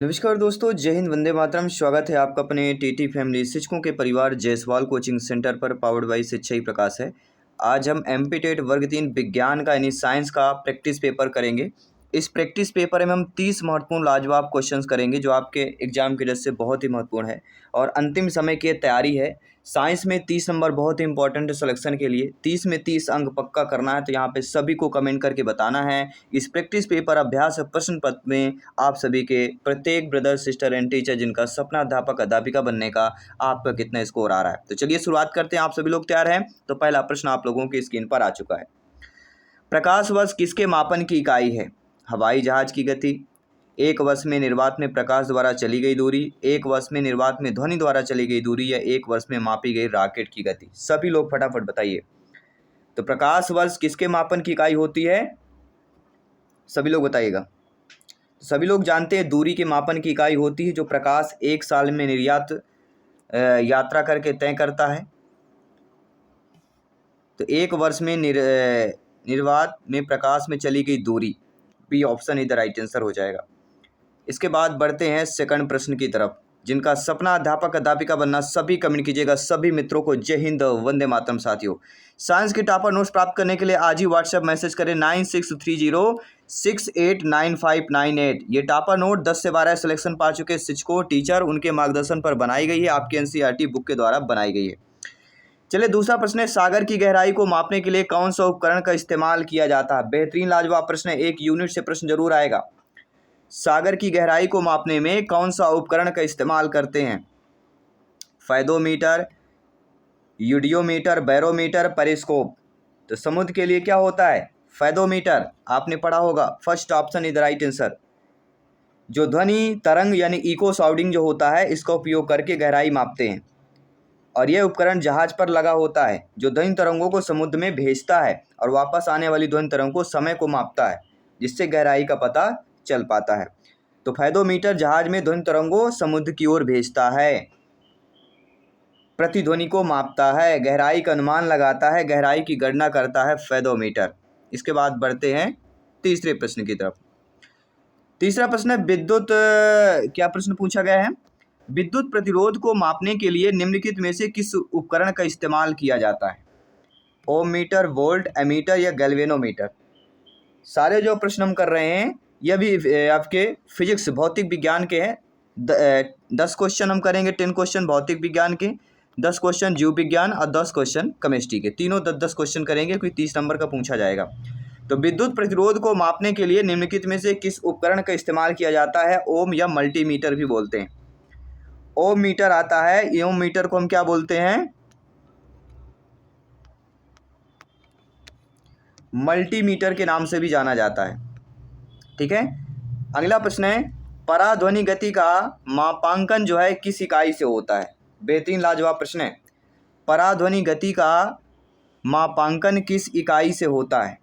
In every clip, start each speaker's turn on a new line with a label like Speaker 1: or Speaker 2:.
Speaker 1: नमस्कार दोस्तों, जय हिंद, वंदे मातरम। स्वागत है आपका अपने टीटी फैमिली शिक्षकों के परिवार जायसवाल कोचिंग सेंटर पर, पावर्ड बाय शिक्षा ही प्रकाश है। आज हम एमपी टेट वर्ग 3 विज्ञान का यानी साइंस का प्रैक्टिस पेपर करेंगे। इस प्रैक्टिस पेपर में हम 30 महत्वपूर्ण लाजवाब क्वेश्चंस करेंगे जो आपके एग्जाम की वजह से बहुत ही महत्वपूर्ण है और अंतिम समय की तैयारी है। साइंस में 30 नंबर बहुत ही इंपॉर्टेंट है सिलेक्शन के लिए। 30 में 30 अंक पक्का करना है, तो यहाँ पे सभी को कमेंट करके बताना है। इस प्रैक्टिस पेपर अभ्यास प्रश्न पत्र में आप सभी के प्रत्येक ब्रदर, सिस्टर एंड टीचर जिनका सपना अध्यापक अध्यापिका बनने का, आपका कितना स्कोर आ रहा है। तो चलिए शुरुआत करते हैं। आप सभी लोग तैयार हैं? तो पहला प्रश्न आप लोगों की स्क्रीन पर आ चुका है। प्रकाश वर्ष किसके मापन की इकाई है? हवाई जहाज की गति, एक वर्ष में निर्वात में प्रकाश द्वारा चली गई दूरी, एक वर्ष में निर्वात में ध्वनि द्वारा चली गई दूरी, या एक वर्ष में मापी गई रॉकेट की गति। सभी लोग फटाफट बताइए। तो प्रकाश वर्ष किसके मापन की इकाई होती है? सभी लोग बताइएगा। सभी लोग जानते हैं दूरी के मापन की इकाई होती है जो प्रकाश एक साल में यात्रा करके तय करता है। तो एक वर्ष में निर्वात में प्रकाश में चली गई दूरी, बी ऑप्शन इधर राइट आंसर हो जाएगा। इसके बाद बढ़ते हैं सेकंड प्रश्न की तरफ। जिनका सपना अध्यापक अध्यापिका बनना, सभी कमेंट कीजिएगा। सभी मित्रों को जय हिंद, वंदे मातरम। साथियों, साइंस के टॉपर नोट्स प्राप्त करने के लिए आज ही व्हाट्सएप मैसेज करें 9630689598। ये टॉपर नोट 10 से 12 सिलेक्शन पा चुके शिक्षकों, टीचर, उनके मार्गदर्शन पर बनाई गई है। आपके एनसीईआरटी बुक के द्वारा बनाई गई है। चलिए, दूसरा प्रश्न है, सागर की गहराई को मापने के लिए कौन सा उपकरण का इस्तेमाल किया जाता है? बेहतरीन लाजवाब प्रश्न है, एक यूनिट से प्रश्न जरूर आएगा। सागर की गहराई को मापने में कौन सा उपकरण का इस्तेमाल करते हैं? फायदोमीटर, यूडियोमीटर, बैरोमीटर, पेरिस्कोप। तो समुद्र के लिए क्या होता है? फायदोमीटर। आपने पढ़ा होगा, first option is the right answer. जो ध्वनि तरंग यानी इको साउंडिंग जो होता है, इसका उपयोग करके गहराई मापते हैं। और यह उपकरण जहाज पर लगा होता है जो ध्वनि तरंगों को समुद्र में भेजता है और वापस आने वाली ध्वनि तरंग को समय को मापता है, जिससे गहराई का पता चल पाता है। तो फायदोमीटर जहाज में ध्वनि तरंगों समुद्र की ओर भेजता है, प्रतिध्वनि को मापता है, गहराई का अनुमान लगाता है, गहराई की गणना करता है फायदोमीटर। इसके बाद बढ़ते हैं तीसरे प्रश्न की तरफ। तीसरा प्रश्न है, विद्युत क्या प्रश्न पूछा गया है? विद्युत प्रतिरोध को मापने के लिए निम्नलिखित में से किस उपकरण का इस्तेमाल किया जाता है? ओम मीटर, वोल्ट एमीटर, या गैल्वेनोमीटर। सारे जो प्रश्न हम कर रहे हैं यह भी आपके फिजिक्स भौतिक विज्ञान के हैं। 10 क्वेश्चन हम करेंगे, 10 क्वेश्चन भौतिक विज्ञान के, 10 क्वेश्चन जीव विज्ञान और 10 क्वेश्चन केमिस्ट्री के। तीनों 10-10 क्वेश्चन करेंगे, कोई 30 नंबर का पूछा जाएगा। तो विद्युत प्रतिरोध को मापने के लिए निम्नलिखित में से किस उपकरण का इस्तेमाल किया जाता है? ओम या मल्टीमीटर भी बोलते हैं। ओम मीटर आता है, ओम मीटर को हम क्या बोलते हैं? मल्टीमीटर के नाम से भी जाना जाता है। ठीक है। अगला प्रश्न है, पराध्वनि गति का मापांकन जो है किस इकाई से होता है? बेहतरीन लाजवाब प्रश्न है। पराध्वनि गति का मापांकन किस इकाई से होता है?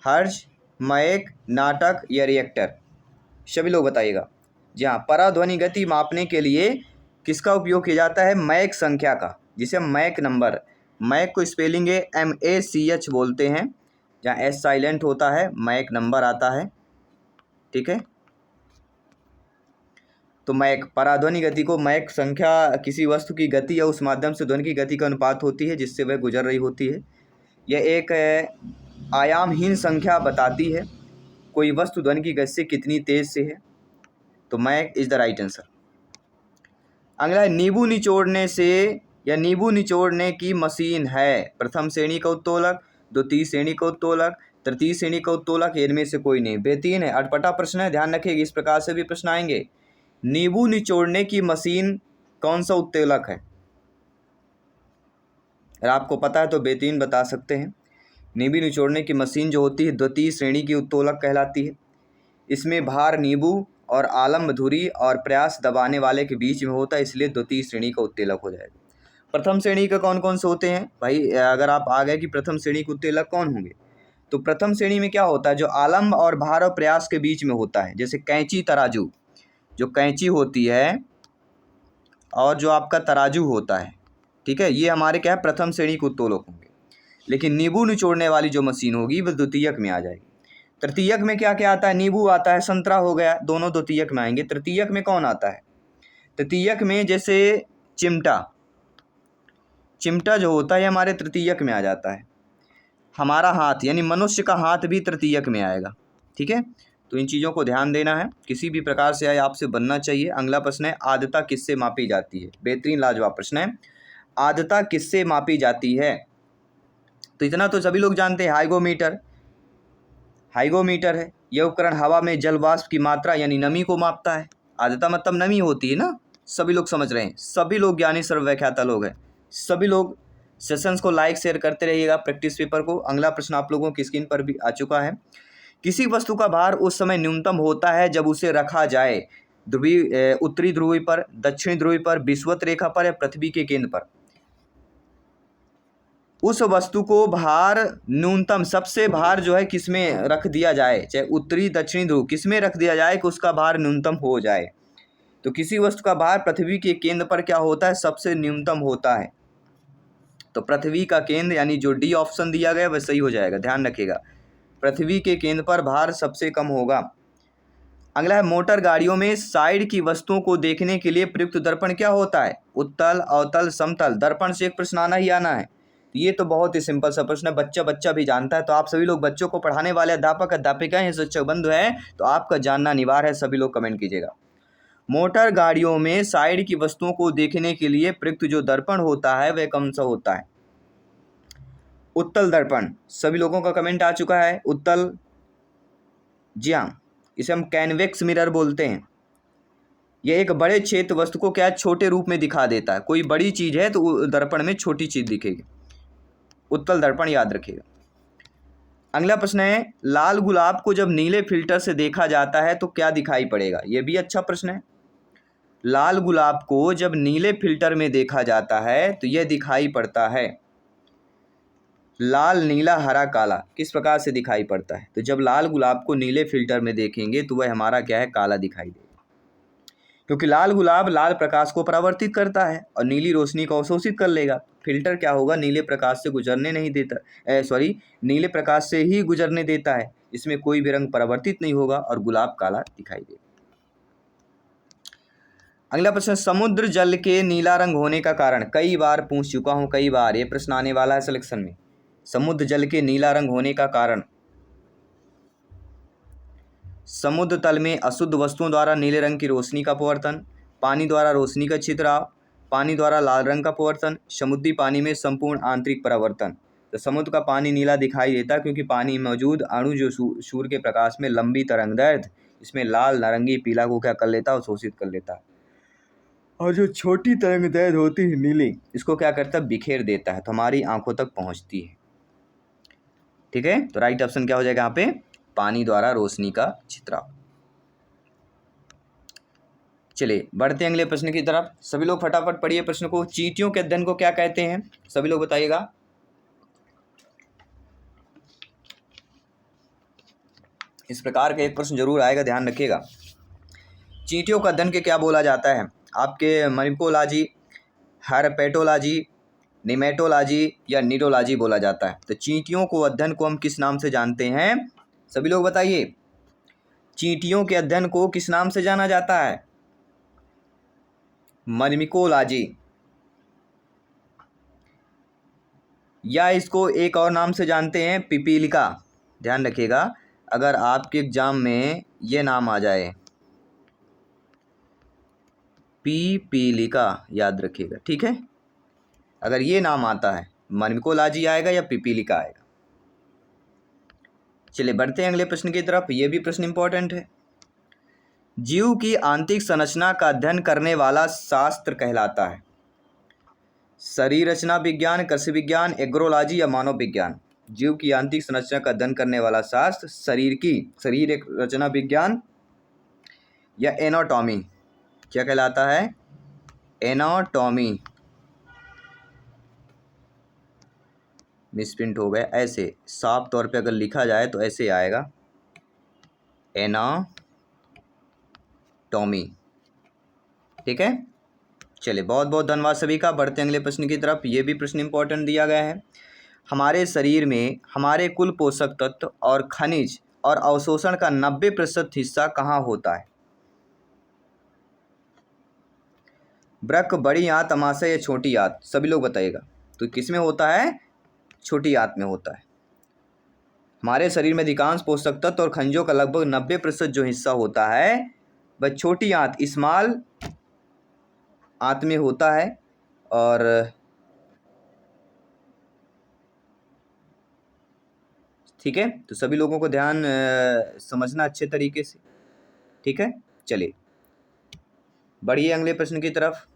Speaker 1: हर्ट्ज, मैक, नाटक, या रिएक्टर। सभी लोग बताइएगा। जी हाँ, पराध्वनि गति मापने के लिए किसका उपयोग किया जाता है? मैक संख्या का, जिसे मैक नंबर, मैक को स्पेलिंग है MACH बोलते हैं, जहाँ S साइलेंट होता है, मैक नंबर आता है। ठीक है। तो मैक, पराध्वनि गति को मैक संख्या किसी वस्तु की गति या उस माध्यम से ध्वनि की गति का अनुपात होती है जिससे वह गुजर रही होती है। यह एक आयामहीन संख्या बताती है कोई वस्तु ध्वनि की गति से कितनी तेज से है। तो Mach is the right answer. अगला है, नींबू निचोड़ने से या नींबू निचोड़ने की मशीन है प्रथम श्रेणी का उत्तोलक, द्वितीय श्रेणी का उत्तोलक, तृतीय श्रेणी का उत्तोलक, इनमें से कोई नहीं। बेहतरीन है, अटपटा प्रश्न है, ध्यान रखिएगा, इस प्रकार से भी प्रश्न आएंगे। नींबू निचोड़ने की मशीन कौन सा उत्तोलक है? अगर आपको पता है तो बेहतरीन बता सकते हैं। नींबू निचोड़ने की मशीन जो होती है द्वितीय श्रेणी की उत्तोलक कहलाती है। इसमें भार नींबू और आलम्ब धुरी और प्रयास दबाने वाले के बीच में होता है, इसलिए द्वितीय श्रेणी का उत्तेलक हो जाएगा। प्रथम श्रेणी के कौन कौन से होते हैं भाई? अगर आप आ गए कि प्रथम श्रेणी के उत्तेलक कौन होंगे, तो प्रथम श्रेणी में क्या होता है? जो आलम्ब और भार और प्रयास के बीच में होता है, जैसे कैंची, तराजू। जो कैंची होती है और जो आपका तराजू होता है, ठीक है, ये हमारे क्या है? प्रथम श्रेणी के उत्तोलक होंगे। लेकिन नींबू निचोड़ने वाली जो मशीन होगी वह द्वितीयक में आ जाएगी। तृतीयक में क्या क्या आता है? नींबू आता है, संतरा हो गया, दोनों द्वितीयक में आएंगे। तृतीयक में कौन आता है? तृतीयक में जैसे चिमटा, चिमटा जो होता है हमारे तृतीयक में आ जाता है। हमारा हाथ यानी मनुष्य का हाथ भी तृतीयक में आएगा। ठीक है, तो इन चीज़ों को ध्यान देना है, किसी भी प्रकार से आए आपसे बनना चाहिए। अगला प्रश्न है, आर्द्रता किससे मापी जाती है? बेहतरीन लाजवाब प्रश्न है, आर्द्रता किससे मापी जाती है? तो इतना तो सभी लोग जानते हैं, हाइग्रोमीटर। हाइग्रोमीटर है यह उपकरण हवा में जल वाष्प की मात्रा यानी नमी को मापता है। आर्द्रता मतलब नमी होती है ना, सभी लोग समझ रहे हैं, सभी लोग ज्ञानी सर्वव्याख्याता लोग हैं। सभी लोग सेशंस को लाइक शेयर करते रहिएगा, प्रैक्टिस पेपर को। अगला प्रश्न आप लोगों की स्क्रीन पर भी आ चुका है। किसी वस्तु का भार उस समय न्यूनतम होता है जब उसे रखा जाए उत्तरी ध्रुव पर, दक्षिणी ध्रुव पर, विषुवत रेखा पर या पृथ्वी के केंद्र पर। उस वस्तु को भार न्यूनतम, सबसे भार जो है किसमें रख दिया जाए, चाहे उत्तरी दक्षिणी ध्रुव, किसमें रख दिया जाए कि उसका भार न्यूनतम हो जाए? तो किसी वस्तु का भार पृथ्वी के केंद्र पर क्या होता है? सबसे न्यूनतम होता है। तो पृथ्वी का केंद्र यानी जो डी ऑप्शन दिया गया वह सही हो जाएगा, ध्यान रखिएगा। पृथ्वी के केंद्र पर भार सबसे कम होगा। अगला है, मोटर गाड़ियों में साइड की वस्तुओं को देखने के लिए प्रयुक्त दर्पण क्या होता है? उत्तल, अवतल, समतल। दर्पण से एक प्रश्न आना ही आना है। ये तो बहुत ही सिंपल सा प्रश्न है, बच्चा भी जानता है। तो आप सभी लोग बच्चों को पढ़ाने वाले अध्यापक अध्यापिकाएं हैं, शिक्षक बंधु हैं, तो आपका जानना अनिवार्य है। सभी लोग कमेंट कीजिएगा। मोटर गाड़ियों में साइड की वस्तुओं को देखने के लिए प्रयुक्त जो दर्पण होता है वह कौन सा होता है? उत्तल दर्पण। सभी लोगों का कमेंट आ चुका है, उत्तल। जी हाँ, इसे हम कैनवेक्स मिरर बोलते हैं। यह एक बड़े क्षेत्र वस्तु को क्या छोटे रूप में दिखा देता है। कोई बड़ी चीज है तो दर्पण में छोटी चीज दिखेगी, उत्तल दर्पण, याद रखिएगा। अगला प्रश्न है, लाल गुलाब को जब नीले फिल्टर से देखा जाता है तो क्या दिखाई पड़ेगा? यह भी अच्छा प्रश्न है। लाल गुलाब को जब नीले फिल्टर में देखा जाता है तो यह दिखाई पड़ता है लाल, नीला, हरा, काला। किस प्रकार से दिखाई पड़ता है? तो जब लाल गुलाब को नीले फिल्टर में देखेंगे तो वह हमारा क्या है? काला दिखाई देगा, क्योंकि लाल गुलाब लाल प्रकाश को परावर्तित करता है और नीली रोशनी को अवशोषित कर लेगा। फिल्टर क्या होगा? नीले प्रकाश से गुजरने नहीं देता, नीले प्रकाश से ही गुजरने देता है, इसमें कोई भी रंग परावर्तित नहीं होगा और गुलाब काला दिखाई देगा। अगला प्रश्न, समुद्र जल के नीला रंग होने का कारण। कई बार पूछ चुका हूं, कई बार ये प्रश्न आने वाला है सिलेक्शन में। समुद्र जल के नीला रंग होने का कारण, समुद्र तल में अशुद्ध वस्तुओं द्वारा नीले रंग की रोशनी का अपवर्तन, पानी द्वारा रोशनी का छितराव, पानी द्वारा लाल रंग का अपवर्तन, समुद्री पानी में संपूर्ण आंतरिक परावर्तन। तो समुद्र का पानी नीला दिखाई देता है क्योंकि पानी में मौजूद अणु जो सूर्य के प्रकाश में लंबी तरंगदैर्घ्य इसमें लाल, नारंगी, पीला को क्या कर लेता है? अवशोषित कर लेता है। और जो छोटी तरंगदैर्घ्य होती है नीली, इसको क्या करता है? बिखेर देता है, तो हमारी आंखों तक पहुंचती है। ठीक है, तो राइट ऑप्शन क्या हो जाएगा यहाँ पे? पानी द्वारा रोशनी का छितराव। चलिए बढ़ते हैं अगले प्रश्न की तरफ। सभी लोग फटाफट पढ़िए प्रश्न को। चींटियों के अध्ययन को क्या कहते हैं? सभी लोग बताइएगा। इस प्रकार का एक प्रश्न जरूर आएगा, ध्यान रखिएगा। चींटियों का अध्ययन के क्या बोला जाता है? आपके मर्कोलॉजी, हर्पेटोलॉजी, निमेटोलॉजी या नीडोलॉजी बोला जाता है। तो चींटियों को अध्ययन को हम किस नाम से जानते हैं? सभी लोग बताइए। चींटियों के अध्ययन को किस नाम से जाना जाता है? मर्कोलॉजी, या इसको एक और नाम से जानते हैं पिपीलिका। ध्यान रखिएगा, अगर आपके एग्जाम में ये नाम आ जाए पिपीलिका, याद रखिएगा। ठीक है, अगर ये नाम आता है, मर्कोलॉजी आएगा या पिपीलिका आएगा। चलिए बढ़ते हैं अगले प्रश्न की तरफ। ये भी प्रश्न इंपॉर्टेंट है। जीव की आंतरिक संरचना का अध्ययन करने वाला शास्त्र कहलाता है? शरीर रचना विज्ञान, कृषि विज्ञान, एग्रोलॉजी या मानव विज्ञान। जीव की आंतरिक संरचना का अध्ययन करने वाला शास्त्र शरीर रचना विज्ञान या एनाटॉमी क्या कहलाता है? एनाटॉमी। मिसप्रिंट हो गया, ऐसे साफ तौर पे अगर लिखा जाए तो ऐसे आएगा, एनाटॉमी। ठीक है, चलिए बहुत बहुत धन्यवाद सभी का। बढ़ते हैं अगले प्रश्न की तरफ। ये भी प्रश्न इंपॉर्टेंट दिया गया है। हमारे शरीर में हमारे कुल पोषक तत्व और खनिज और अवशोषण का 90% हिस्सा कहाँ होता है? वृक्क, बड़ी आंत, अमाशय या छोटी आंत? सभी लोग बताइएगा। तो किस में होता है? छोटी आंत में होता है। हमारे शरीर में अधिकांश पोषक तत्व और खनिजों का लगभग 90% जो हिस्सा होता है वह छोटी आंत, स्मॉल आंत में होता है। और ठीक है, तो सभी लोगों को ध्यान समझना अच्छे तरीके से। ठीक है, चलिए बढ़िए अगले प्रश्न की तरफ।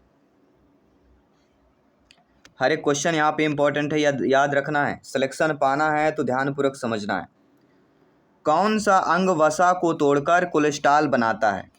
Speaker 1: हर एक क्वेश्चन यहाँ पे इंपॉर्टेंट है, याद रखना है, सिलेक्शन पाना है तो ध्यानपूर्वक समझना है। कौन सा अंग वसा को तोड़कर कोलेस्ट्रॉल बनाता है?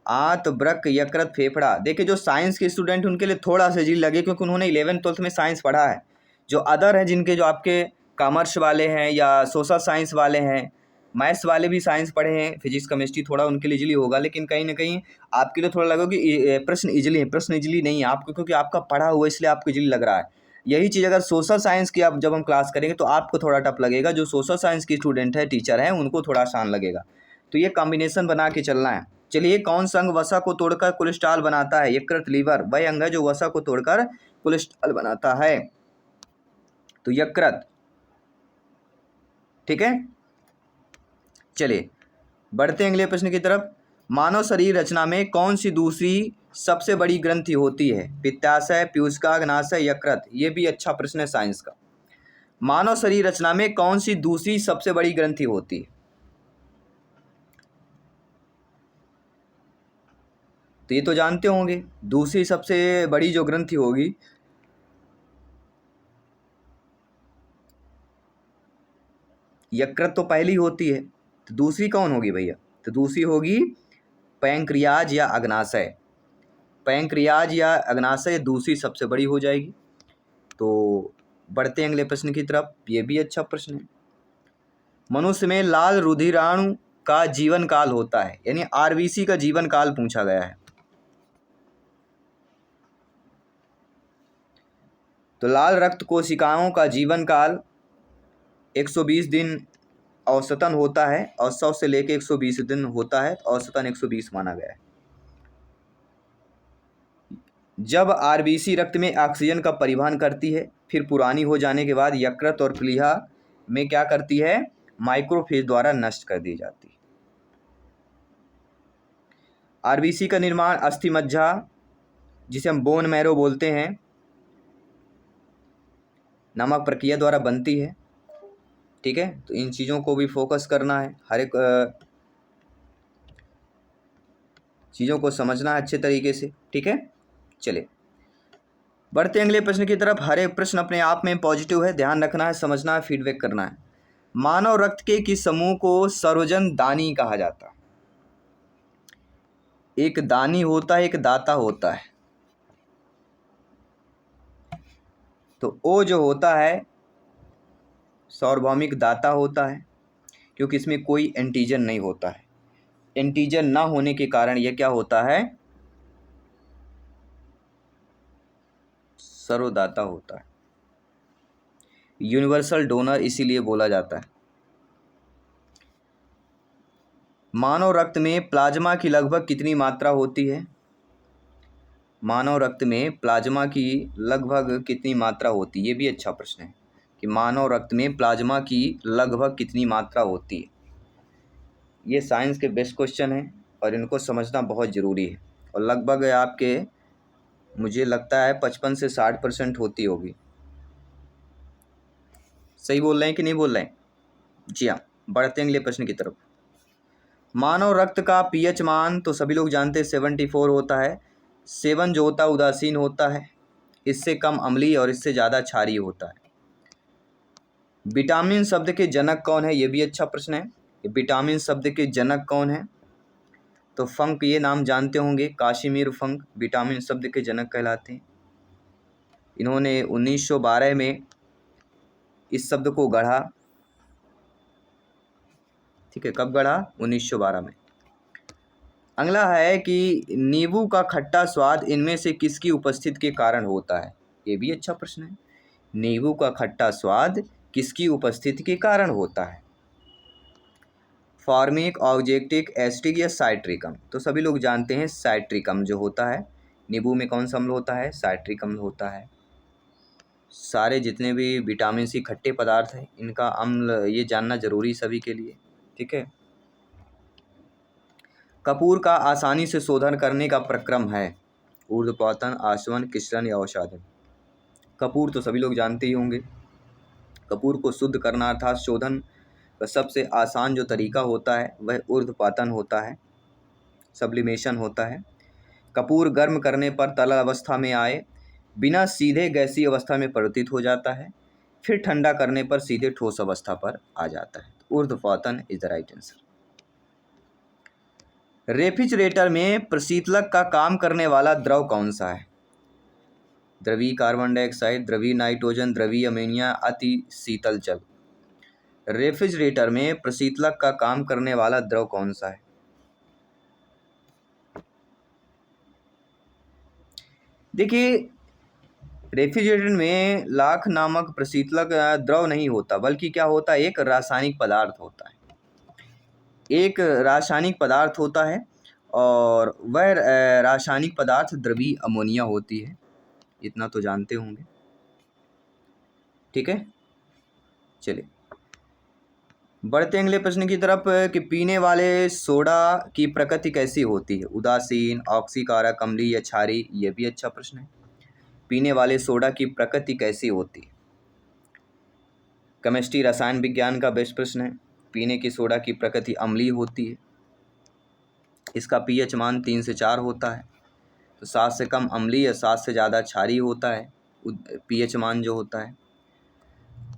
Speaker 1: आंत, वृक्क, यकृत, फेफड़ा? देखिए, जो साइंस के स्टूडेंट उनके लिए थोड़ा सा इजीली लगे क्योंकि उन्होंने 11th-12th में साइंस पढ़ा है। जो अदर हैं, जिनके जो आपके कॉमर्स वाले हैं या सोशल साइंस वाले हैं, मैथ्स वाले भी साइंस पढ़े हैं, फिजिक्स केमिस्ट्री, थोड़ा उनके लिए इजीली होगा। लेकिन कहीं ना कहीं आपके लिए थोड़ा लगेगा कि प्रश्न इजीली है। प्रश्न इजीली नहीं है आपको, क्योंकि आपका पढ़ा हुआ इसलिए आपको इजीली लग रहा है। यही चीज़ अगर सोशल साइंस की आप जब हम क्लास करेंगे तो आपको थोड़ा टफ लगेगा। जो सोशल साइंस की स्टूडेंट है, टीचर हैं, उनको थोड़ा आसान लगेगा। तो ये कॉम्बिनेशन बना के चलना है। चलिए, कौन सा अंग वसा को तोड़कर कोलेस्ट्रॉल बनाता है? यकृत, लीवर वह अंग है जो वसा को तोड़कर कोलेस्ट्रॉल बनाता है, तो यकृत। ठीक है, चलिए बढ़ते हैं अगले प्रश्न की तरफ। मानव शरीर रचना में कौन सी दूसरी सबसे बड़ी ग्रंथि होती है? पित्ताशय, पीयूषका, अग्नाशय, यकृत? ये भी अच्छा प्रश्न है साइंस का। मानव शरीर रचना में कौन सी दूसरी सबसे बड़ी ग्रंथि होती है? तो ये तो जानते होंगे, दूसरी सबसे बड़ी जो ग्रंथि होगी, यकृत तो पहली होती है, तो दूसरी कौन होगी भैया? तो दूसरी होगी पैंक्रियाज या अग्नाशय। पैंक्रियाज या अग्नाशय दूसरी सबसे बड़ी हो जाएगी। तो बढ़ते हैं अगले प्रश्न की तरफ। ये भी अच्छा प्रश्न है। मनुष्य में लाल रुधिराणु का जीवन काल होता है, यानी आरबीसी का जीवन काल पूछा गया है। तो लाल रक्त कोशिकाओं का जीवन काल 120 दिन औसतन होता है, और 100 से लेके 120 दिन होता है, औसतन 120 माना गया है। जब आरबीसी रक्त में ऑक्सीजन का परिवहन करती है, फिर पुरानी हो जाने के बाद यकृत और प्लीहा में क्या करती है? माइक्रोफेज द्वारा नष्ट कर दी जाती है। आरबीसी का निर्माण अस्थि मज्जा, जिसे हम बोन मैरो बोलते हैं, नामक प्रक्रिया द्वारा बनती है। ठीक है, तो इन चीज़ों को भी फोकस करना है, हर एक चीज़ों को समझना है अच्छे तरीके से। ठीक है, चलिए बढ़ते हैं अगले प्रश्न की तरफ। हर एक प्रश्न अपने आप में पॉजिटिव है, ध्यान रखना है, समझना है, फीडबैक करना है। मानव रक्त के किस समूह को सर्वजन दानी कहा जाता है? एक दानी होता है, एक दाता होता है। तो ओ जो होता है सार्वभौमिक दाता होता है, क्योंकि इसमें कोई एंटीजन नहीं होता है। एंटीजन ना होने के कारण यह क्या होता है? सर्वदाता होता है, यूनिवर्सल डोनर इसीलिए बोला जाता है। मानव रक्त में प्लाज्मा की लगभग कितनी मात्रा होती है? मानव रक्त में प्लाज्मा की लगभग कितनी मात्रा होती है? ये भी अच्छा प्रश्न है कि मानव रक्त में प्लाज्मा की लगभग कितनी मात्रा होती है। ये साइंस के बेस्ट क्वेश्चन हैं और इनको समझना बहुत ज़रूरी है। और लगभग आपके, मुझे लगता है 55 से 60% होती होगी। सही बोल रहे हैं कि नहीं बोल रहे हैं? जी हाँ, बढ़ते हैं अगले प्रश्न की तरफ। मानव रक्त का पीएच मान तो सभी लोग जानते हैं 74 होता है। 7 जो होता है उदासीन होता है, इससे कम अम्लीय और इससे ज़्यादा क्षारीय होता है। विटामिन शब्द के जनक कौन है? ये भी अच्छा प्रश्न है। विटामिन शब्द के जनक कौन है? तो फंक, ये नाम जानते होंगे, काशिमीर फंक विटामिन शब्द के जनक कहलाते हैं। इन्होंने 1912 में इस शब्द को गढ़ा। ठीक है, कब गढ़ा? 1912 में। अगला है कि नींबू का खट्टा स्वाद इनमें से किसकी उपस्थिति के कारण होता है? ये भी अच्छा प्रश्न है। नींबू का खट्टा स्वाद किसकी उपस्थिति के कारण होता है? फॉर्मिक, ऑब्जेक्टिक, एसिटिक या साइट्रिक अम्ल? तो सभी लोग जानते हैं साइट्रिक अम्ल जो होता है। नींबू में कौन सा अम्ल होता है? साइट्रिक अम्ल होता है। सारे जितने भी विटामिन सी खट्टे पदार्थ हैं इनका अम्ल ये जानना जरूरी सभी के लिए, ठीक है। कपूर का आसानी से शोधन करने का प्रक्रम है? ऊर्ध्वपातन, आसवन, किश्रण या अवसादन? कपूर तो सभी लोग जानते ही होंगे। कपूर को शुद्ध करना अर्थात शोधन का सबसे आसान जो तरीका होता है वह ऊर्ध्वपातन होता है, सब्लिमेशन होता है। कपूर गर्म करने पर तरल अवस्था में आए बिना सीधे गैसीय अवस्था में परिवर्तित हो जाता है, फिर ठंडा करने पर सीधे ठोस अवस्था पर आ जाता है। ऊर्ध्वपातन is the right answer. Refrigerator में प्रशीतलक का काम करने वाला द्रव कौन सा है? द्रवीय कार्बन डाइऑक्साइड, द्रवीय नाइट्रोजन, द्रवीय अमोनिया, अति शीतल जल? रेफ्रिजरेटर में प्रशीतलक का काम करने वाला द्रव कौन सा है? देखिए, रेफ्रिजरेटर में लाख नामक प्रशीतलक द्रव नहीं होता, बल्कि क्या होता है, एक रासायनिक पदार्थ होता है। एक रासायनिक पदार्थ होता है और वह रासायनिक पदार्थ द्रवीय अमोनिया होती है। इतना तो जानते होंगे, ठीक है। चलिए बढ़ते अगले प्रश्न की तरफ कि पीने वाले सोडा की प्रकृति कैसी होती है? उदासीन, ऑक्सीकारक, अम्लीय या क्षारीय? यह भी अच्छा प्रश्न है। पीने वाले सोडा की प्रकृति कैसी होती है? केमिस्ट्री रसायन विज्ञान का बेस्ट प्रश्न है। पीने की सोडा की प्रकृति अम्लीय होती है। इसका पीएच मान 3 से 4 होता है। तो 7 से कम अम्लीय, 7 से ज़्यादा क्षारीय होता है पीएच मान जो होता है।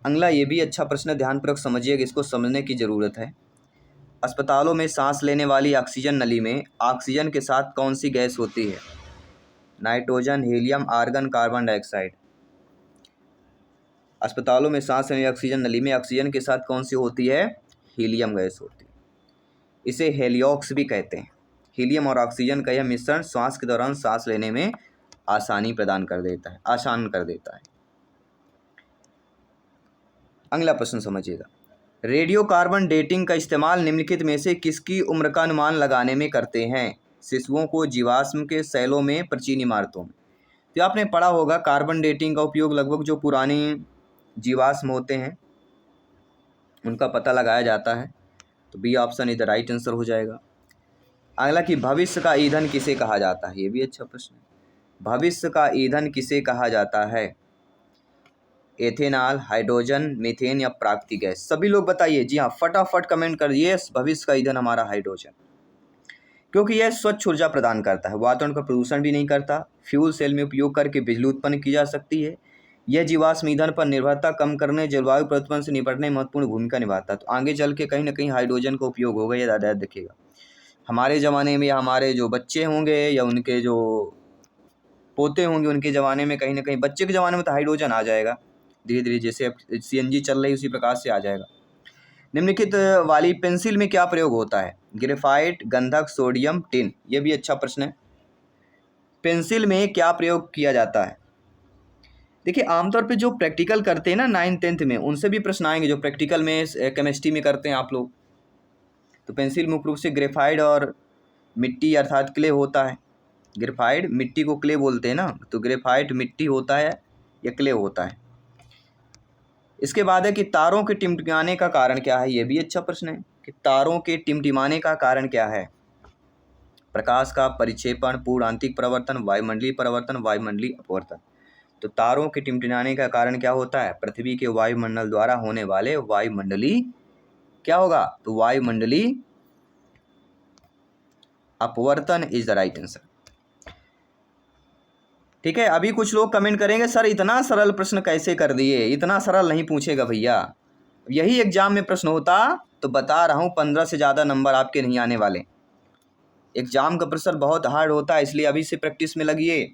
Speaker 1: अगला ये भी अच्छा प्रश्न, ध्यानपूर्वक समझिएगा, इसको समझने की ज़रूरत है। अस्पतालों में सांस लेने वाली ऑक्सीजन नली में ऑक्सीजन के साथ कौन सी गैस होती है? Nitrogen, helium, argon, carbon dioxide? अस्पतालों में सांस लेने ऑक्सीजन नली में ऑक्सीजन के साथ कौन सी होती है? हीलियम गैस होती है। इसे हेलियोक्स भी कहते हैं। हीलियम और ऑक्सीजन का यह मिश्रण श्वास के दौरान सांस लेने में आसान कर देता है। अगला प्रश्न समझिएगा। रेडियो कार्बन डेटिंग का इस्तेमाल निम्नलिखित में से किसकी उम्र का अनुमान लगाने में करते हैं? शिशुओं को, जीवाश्म के सेलों में, प्राचीन इमारतों में? तो आपने पढ़ा होगा कार्बन डेटिंग का उपयोग लगभग जो पुरानी जीवाश्म होते हैं उनका पता लगाया जाता है। तो बी ऑप्शन इधर राइट आंसर हो जाएगा। अगला कि भविष्य का ईंधन किसे कहा जाता है? ये भी अच्छा प्रश्न है। भविष्य का ईंधन किसे कहा जाता है? एथेनॉल, हाइड्रोजन, मीथेन या प्राकृतिक गैस? सभी लोग बताइए। जी हाँ, फटाफट कमेंट कर दिए। भविष्य का ईंधन हमारा हाइड्रोजन, क्योंकि यह स्वच्छ ऊर्जा प्रदान करता है, वातावरण का प्रदूषण भी नहीं करता, फ्यूल सेल में उपयोग करके बिजली उत्पन्न की जा सकती है। यह जीवाश्म ईंधन पर निर्भरता कम करने, जलवायु परिवर्तन से निपटने में महत्वपूर्ण भूमिका निभाता है। तो आगे चल के कहीं ना कहीं हाइड्रोजन का उपयोग होगा, ये ज़्यादा देखिएगा। हमारे ज़माने में या हमारे जो बच्चे होंगे या उनके जो पोते होंगे उनके ज़माने में, कहीं ना कहीं बच्चे के ज़माने में तो हाइड्रोजन आ जाएगा धीरे धीरे, जैसे अब सीएनजी चल रही उसी प्रकार से आ जाएगा। निम्नलिखित वाली पेंसिल में क्या प्रयोग होता है? ग्रेफाइट, गंधक, सोडियम, टिन? ये भी अच्छा प्रश्न है। पेंसिल में क्या प्रयोग किया जाता है? देखिए, आमतौर पे जो प्रैक्टिकल करते हैं ना 9th 10th में, उनसे भी प्रश्न आएंगे जो प्रैक्टिकल में केमिस्ट्री में करते हैं आप लोग। तो पेंसिल मुख्य रूप से ग्रेफाइट और मिट्टी अर्थात क्ले होता है। ग्रेफाइट, मिट्टी को क्ले बोलते हैं ना, तो ग्रेफाइट मिट्टी होता है या क्ले होता है। इसके बाद है कि तारों के टिमटिमाने का कारण क्या है? ये भी अच्छा प्रश्न है कि तारों के टिमटिमाने का कारण क्या है? प्रकाश का परिक्षेपण, पूर्ण आंतरिक परिवर्तन, वायुमंडलीय परिवर्तन, वायुमंडलीय अपवर्तन? तो तारों के टिमटिमाने का कारण क्या होता है? पृथ्वी के वायुमंडल द्वारा होने वाले वायुमंडलीय, क्या होगा? तो वायुमंडलीय अपवर्तन इज द राइट आंसर। ठीक है, अभी कुछ लोग कमेंट करेंगे सर इतना सरल प्रश्न कैसे कर दिए, इतना सरल नहीं पूछेगा भैया। यही एग्जाम में प्रश्न होता तो बता रहा हूँ 15 से ज़्यादा नंबर आपके नहीं आने वाले। एग्जाम का प्रेशर बहुत हार्ड होता है, इसलिए अभी से प्रैक्टिस में लगिए।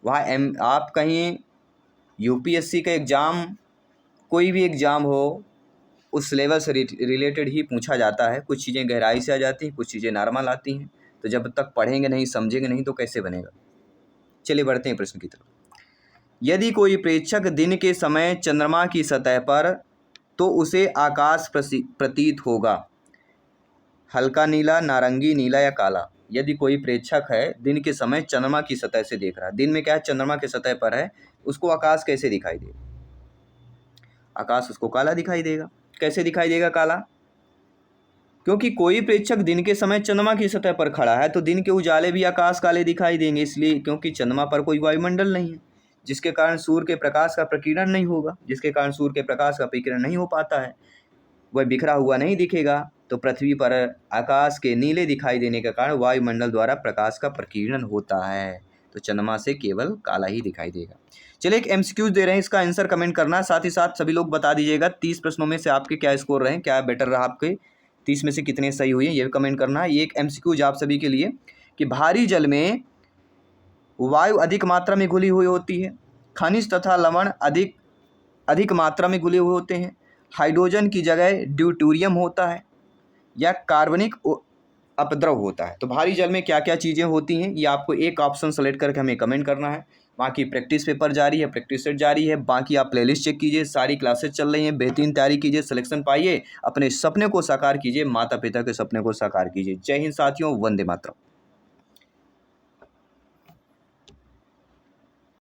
Speaker 1: वहाँ आप कहीं यूपीएससी का एग्ज़ाम, कोई भी एग्ज़ाम हो, उस लेवल से रिलेटेड ही पूछा जाता है। कुछ चीज़ें गहराई से आ जाती हैं, कुछ चीज़ें नॉर्मल आती हैं। तो जब तक पढ़ेंगे नहीं, समझेंगे नहीं, तो कैसे बनेगा। चलिए बढ़ते हैं प्रश्न की तरफ। यदि कोई प्रेक्षक दिन के समय चंद्रमा की सतह पर, तो उसे आकाश प्रतीत होगा। हल्का नीला, नारंगी, नीला या काला। यदि कोई प्रेक्षक है दिन के समय चंद्रमा की सतह से देख रहा है, दिन में क्या है चंद्रमा की सतह पर है, उसको आकाश कैसे दिखाई देगा? आकाश उसको काला दिखाई देगा। कैसे दिखाई देगा काला? क्योंकि कोई प्रेक्षक दिन के समय चंद्रमा की सतह पर खड़ा है तो दिन के उजाले भी आकाश काले दिखाई देंगे, इसलिए क्योंकि चंद्रमा पर कोई वायुमंडल नहीं है, जिसके कारण सूर्य के प्रकाश का प्रकीर्णन नहीं होगा, जिसके कारण सूर्य के प्रकाश का प्रकीर्णन नहीं हो पाता है, वह बिखरा हुआ नहीं दिखेगा। तो पृथ्वी पर आकाश के नीले दिखाई देने के कारण वायुमंडल द्वारा प्रकाश का प्रकीर्णन होता है, तो चंद्रमा से केवल काला ही दिखाई देगा। चलिए एक एमसीक्यूज दे रहे हैं, इसका आंसर कमेंट करना, साथ ही साथ सभी लोग बता दीजिएगा 30 प्रश्नों में से आपके क्या स्कोर रहे, क्या बेटर रहा आपके, 30 में से कितने सही हुए ये भी कमेंट करना है। ये एक एमसीक्यूज आप सभी के लिए कि भारी जल में वायु अधिक मात्रा में घुली हुई होती है, खनिज तथा लवण अधिक मात्रा में घुले हुए होते हैं, हाइड्रोजन की जगह ड्यूटेरियम होता है या कार्बनिक अपद्रव होता है। तो भारी जल में क्या क्या चीज़ें होती हैं ये आपको एक ऑप्शन सेलेक्ट करके हमें कमेंट करना है। बाकी प्रैक्टिस पेपर जारी है, प्रैक्टिस सेट जारी है, बाकी आप प्लेलिस्ट चेक कीजिए, सारी क्लासेस चल रही हैं, बेहतरीन तैयारी कीजिए, सिलेक्शन पाइए, अपने सपने को साकार कीजिए, माता पिता के सपने को साकार कीजिए। जय हिंद साथियों, वंदे मातरम।